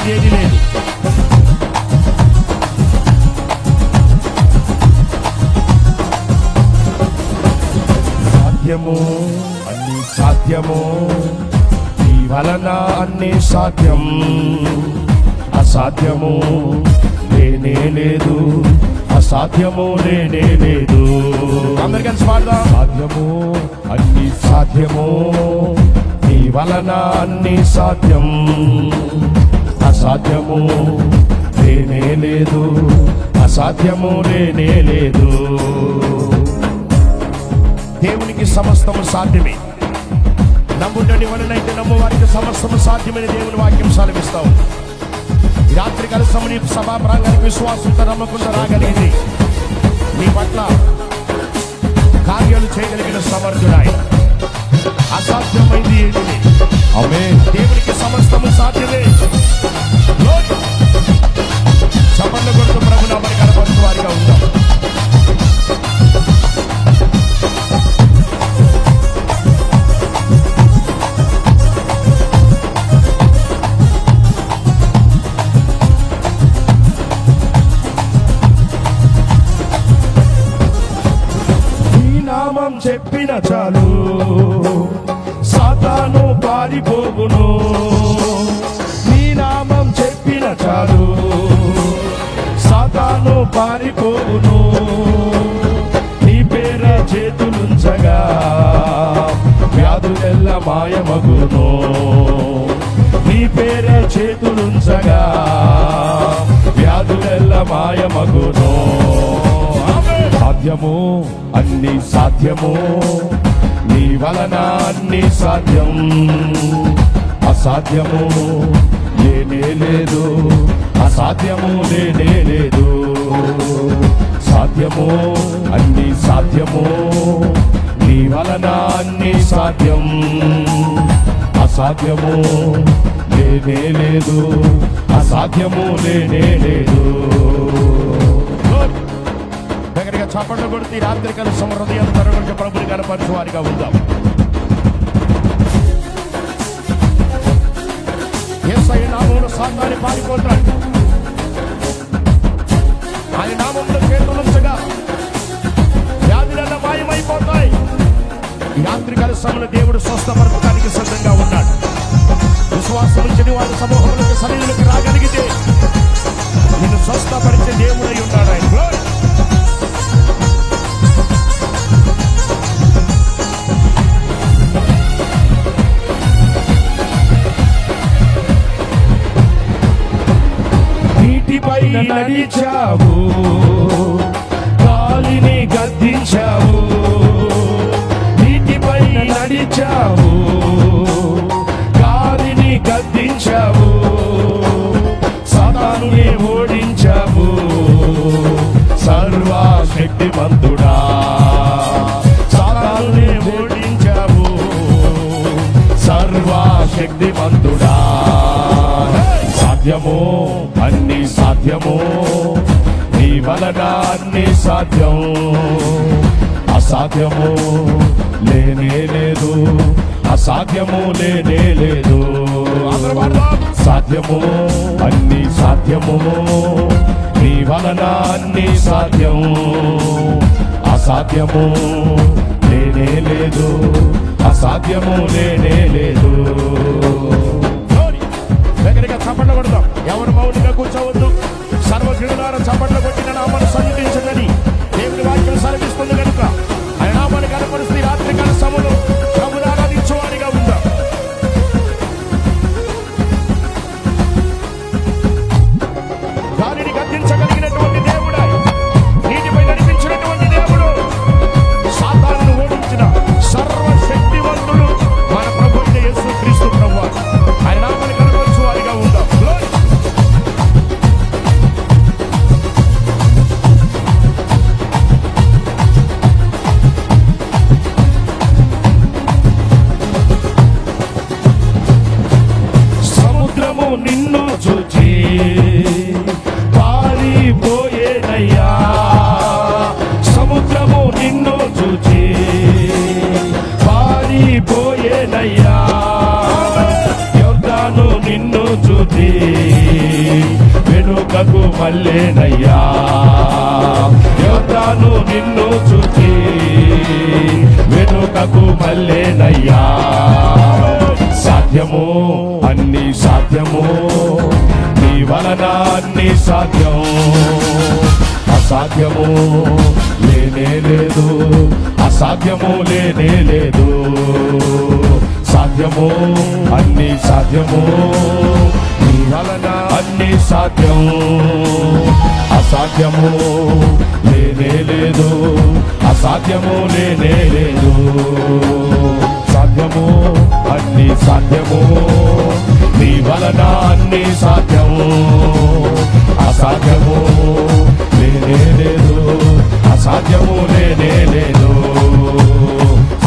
సాధ్యమైంది ఏది లేదు. సాధ్యము అన్ని సాధ్యము, నీ వలన అన్ని సాధ్యం. అసాధ్యము లేనే లేదు, అసాధ్యము లేనే లేదు. అందరికీ పాడదాం. సాధ్యము అన్ని సాధ్యము, నీ వలన అన్ని సాధ్యం. అసాధ్యము లేనే లేదు, అసాధ్యము లేనే లేదు. దేవునికి సమస్తము సాధ్యమే. నమ్ముటని వలనైతే నమ్మువారికి సమస్తము సాధ్యమని దేవుని వాక్యం సెలవిస్తాం. రాత్రి కాల సమయ సభా ప్రాంగానికి విశ్వాసంతో నమ్మకుండా రాగలిగింది. నీ పట్ల కార్యాలు చేయగలిగిన సమర్థుడాయి. అసాధ్యమైంది ఏది లేదు. ఆమేన్. దేవునికి సమస్తము సాధ్యమే. చప్పట్లు కొడుతూ ప్రభు నామమున కనపరుచు వారిగా ఉంటాం. చెప్పిన చాలు సాతాను పారిపోవును. నీ నామం చెప్పిన చాలు సాతాను పారిపోవును. నీ పేర చేతులుంచగా వ్యాధులెల్ల మాయమగును. నీ పేర చేతులుంచగా వ్యాధులెల్ల మాయమగును. సాధ్యము అన్ని సాధ్యము, నీ వలన అన్ని సాధ్యం. అసాధ్యము లేనే లేదు, అసాధ్యము లేనే లేదు. సాధ్యము అన్ని సాధ్యము, నీ వలన అన్ని సాధ్యం. అసాధ్యము లేనే లేదు, అసాధ్యము లేనే లేదు. చప్పట్లు కొడుతూ రాత్రి కలిసి హృదయం తరగతి ప్రభుని కనపరిచే వారిగా ఉందాం. యేసయ్య నామములో సాతాను పారిపోతాడు. ఆయన నామములో చేతులుంచగా వ్యాధులన్నీ మాయమైపోతాయి. ఈ రాత్రి కలిసి సమయంలో దేవుడు స్వస్థపరచడానికి సిద్ధంగా ఉన్నాడు. విశ్వాసం నుంచి వారి సమూహంలోకి సన్నిధిలోకి రాగలిగితే నిన్ను స్వస్థపరిచే దేవుడై ఉన్నాడు ఆయన. నడిచావు, గాలిని గద్దించావు. నీటిపై నడిచావు, గాలిని గద్దించావు. సాతానునే ఓడించావు, సర్వశక్తిమంతుడా. సాతానునే ఓడించావు, సర్వశక్తిమంతుడా. సాధ్యము అన్ని సాధ్యము, నీ వలన అన్ని సాధ్యం. అసాధ్యము లేనే లేదు, అసాధ్యము లేనే లేదు. సాధ్యము అన్ని సాధ్యము, నీ వలన అన్ని సాధ్యం. అసాధ్యము లేనే లేదు, అసాధ్యము లేనే లేదు. దగ్గరగా చప్పట్లు కొడతాం. ఎవరు మౌనంగా కూర్చోవద్దు. సర్వజనులారా చప్పట్లు కొట్టిన నామాన్ని సన్నిధించదని దేవుని వాక్యం సెలవిస్తుంది కనుక ఆయన నామాన్ని కనపరుస్తూ రాత్రి కాల సమయంలో ప్రభువును ఆరాధించేవారిగా ఉందాం. దానిని గద్దించగలిగినటువంటి దేవుడు, నీటిపై నడిపించినటువంటి దేవుడు, సాతానును ఓడించిన సర్వశక్తివంతుడు మన ప్రభు అయిన యేసుక్రీస్తు ప్రభువు. ఆయన నామాన్ని కనపరుచు వారిగా ఉందాం. మళ్ళేనయ్యా, యోర్దాను నిన్ను చూచి వెనుకకు మళ్ళేనయ్యా. సాధ్యము అన్ని సాధ్యము, నీ వలన అన్ని సాధ్యం. అసాధ్యము లేనే లేదు, అసాధ్యము లేనే లేదు. సాధ్యము అన్ని సాధ్యము, నీ వలన అన్ని సాధ్యం. అసాధ్యము లేనే లేదు, అసాధ్యము లేనే లేదు. సాధ్యము అన్ని సాధ్యము, నీ వలన అన్ని సాధ్యము. అసాధ్యము లేనే లేదు, అసాధ్యము లేనే లేదు.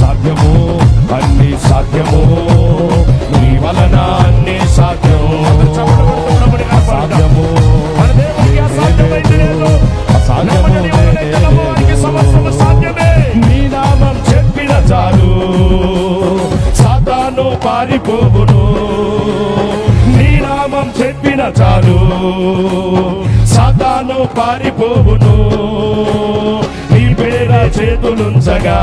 సాధ్యము అన్ని సాధ్యము, నీ వలన అన్ని సాధ్యం. అసాధ్యము నీ నామం చెప్పిన చాలు సాతాను పారిపోవును. నీ నామం చెప్పిన చాలు సాతాను పారిపోవును. నీ పేర చేతులుంచగా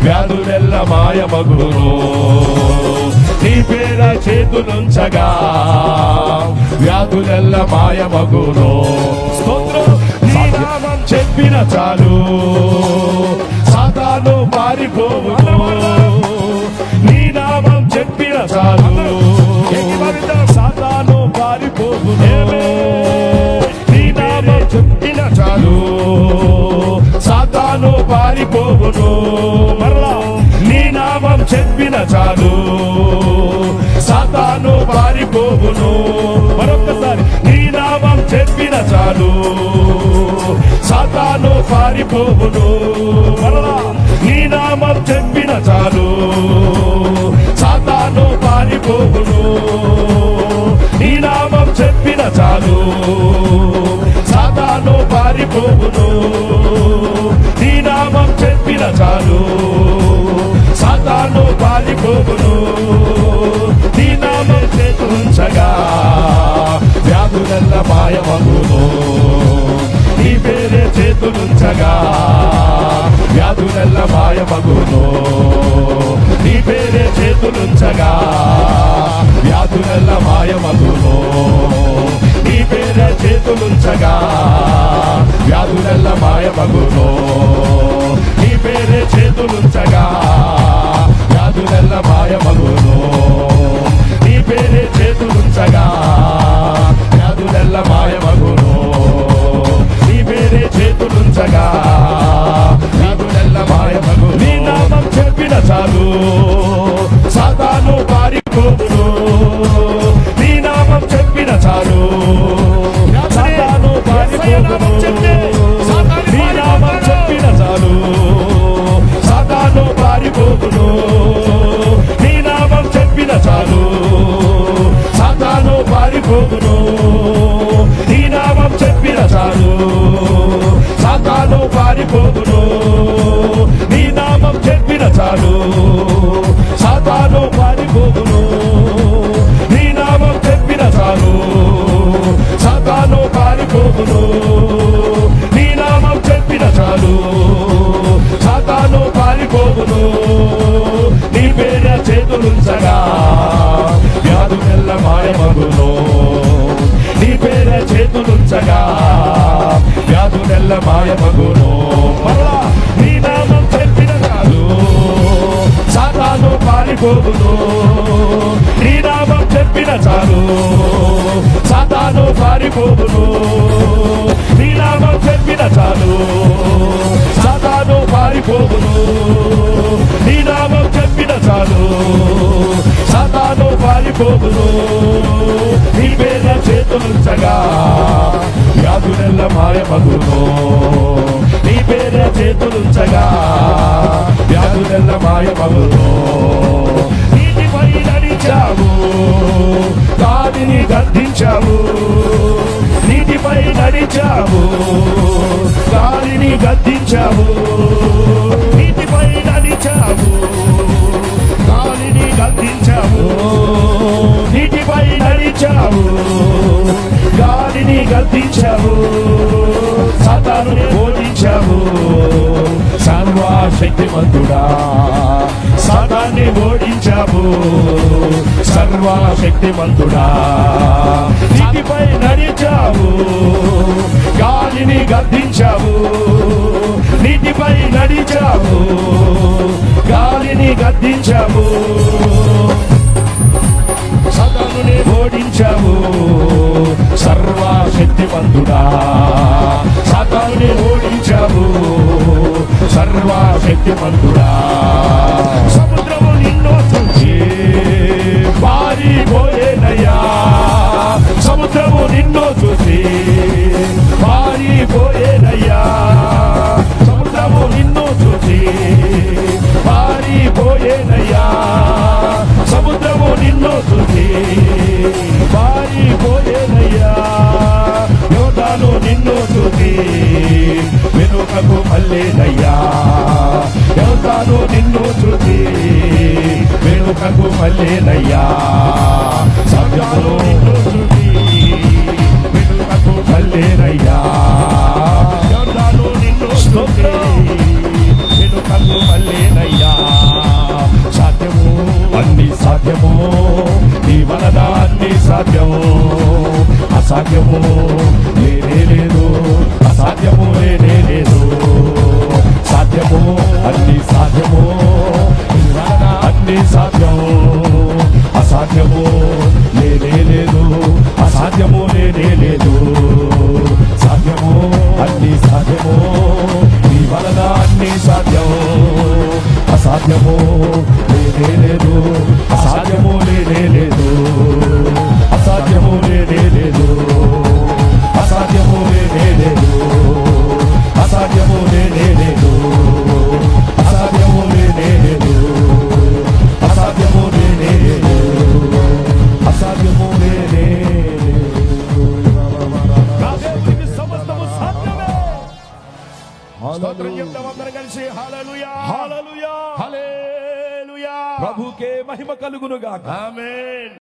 వ్యాధులెల్ల మాయమగును. నీ పేర చేతులుంచగా వ్యాధులెల్ల మాయమగును. స్తోత్రం. నీ నామం చెప్పిన చాలు సాతాను పారిపోవును. నీ నామం చెప్పిన చాలు సాతాను పారిపోవును. నీ నామం చెప్పిన చాలు సాతాను పారిపోవును. మరలా నీ నామం చెప్పిన చాలు సాతాను పారిపోవును. మరొక్కసారి నీ నామం చెప్పిన చాలు సాతాను పారిపోవును. మరలా నీ నామం చెప్పిన చాలు సాతాను పారిపోవును. నీ నామం చెప్పిన చాలు సాతాను పారిపోవును. నీ నామం చెప్పిన చాలు సాతాను పారిపోవును. నీ నామం చేతులుంచగా వ్యాధులెల్ల మాయమగును. నీ పేరే చేతులుంచగా వ్యాధులెల్ల మాయమగును. నీ పేరే చేతులుంచగా వ్యాధులెల్ల మాయమగును. నీ పేరే చేతులుంచగా వ్యాధులెల్ల మాయమగును. నీ పేరే చేతులుంచగా వ్యాధులెల్ల మాయమగును. నీ పేరే చేతులుంచగా వ్యాధులెల్ల మాయమగును. నీ పేరే చేతులుంచగా వ్యాధులెల్ల మాయమగును. నీ నామం చెప్పిన చాలు సాతాను పారిపోవును. నీ నామం చెప్పిన చాలు సాతాను పారిపోవును. నీ నామం చెప్పిన చాలు సాతాను పారిపోవును. నీ నామం చెప్పిన చాలు సాతాను పారిపోవును. నీ నామం చెప్పిన చాలు సాతాను పారిపోవును. నీ నామం చెప్పిన చాలు సాతాను పారిపోవును. నీ నామం చెప్పిన చాలు సాతాను పారిపోవును. నీ నామం చెప్పిన చాలు సాతాను పారిపోవును. నీ పేర చేతులుంచగా వ్యాధులెల్ల మాయమగును. నీ పేర చేతులుంచగా వ్యాధులెల్ల మాయమగును. మరలా నీ నామం చెప్పిన చాలు సాతాను పారిపోవును. నీ నామం చెప్పిన చాలు సాతాను పారిపోవును. నీ నామం చెప్పిన చాలు సాతాను పారిపోవును. నీ నామం చెప్పిన చాలు సాతాను పారిపోవును. నీ పేర చేతులుంచగా వ్యాధులెల్ల మాయమగును. నీ పేర చేతులుంచగా వ్యాధులెల్ల మాయమగును. నీటిపై నడిచావు గాలిని గద్దించావు. నీటిపై నడిచావు గాలిని గద్దించావు. నీటిపై నడిచావు గాలిని గద్దించావు. నీటిపై నడిచావు గాలిని సర్వశక్తిమంతుడా సాతాన్ని ఓడించావు సర్వశక్తిమంతుడా నీటిపై నడిచావు గాలిని గద్దించావు నీటిపై నడిచావు గాలిని గద్దించావు సాతానుని ఓడించావు సర్వశక్తిమంతుడా సాతానుని ఓడించావు సర్వశక్తిమంతుడా సముద్రము నిన్ను చూచి పారిపోయేనయ్యా సముద్రము నిన్ను చూసి పారిపోయేనయ్యా సముద్రము నిన్ను చూసి పారిపోయేనయ్యా సముద్రము నిన్ను చూసి పారిపోయేనయ్యా యోర్దాను నిన్ను చూసి వెనుకకు మళ్ళేనయ్యా యోర్దాను నిన్ను చూసి వెనుకకు మళ్ళేనయ్యా సముద్రము నిన్ను చూసి వెనుకకు మళ్ళేనయ్యా యోర్దాను నిన్ను చూసి వెనుకకు మళ్ళేనయ్యా సాధ్యము అన్ని సాధ్యము నీ వలన అన్ని సాధ్యము అసాధ్యము లేనే లేదు అసాధ్యము లేనే లేదు సాధ్యము అన్ని సాధ్యము నీ వలన అన్ని సాధ్యము అసాధ్యము లేనే లేదు అసాధ్యము లేనే లేదు సాధ్యము అన్ని సాధ్యము నీ వలన అన్ని సాధ్యము అసాధ్యము లేనే లేదు అసాధ్యము లేనే లేదు అసాధ్యము లేనే లేదు అసాధ్యము లేనే లేదు అసాధ్యము లేనే లేదు అసాధ్యము లేనే లేదు అసాధ్యము లేనే లేదు అసాధ్యము లేనే సమస్తము సాధ్యమే స్తోత్రం చెప్తాం అందరం కలిసి హల్లెలూయా హల్లెలూయా హల్లెలూయా ప్రభుకే మహిమ కలుగును గాక ఆమేన్.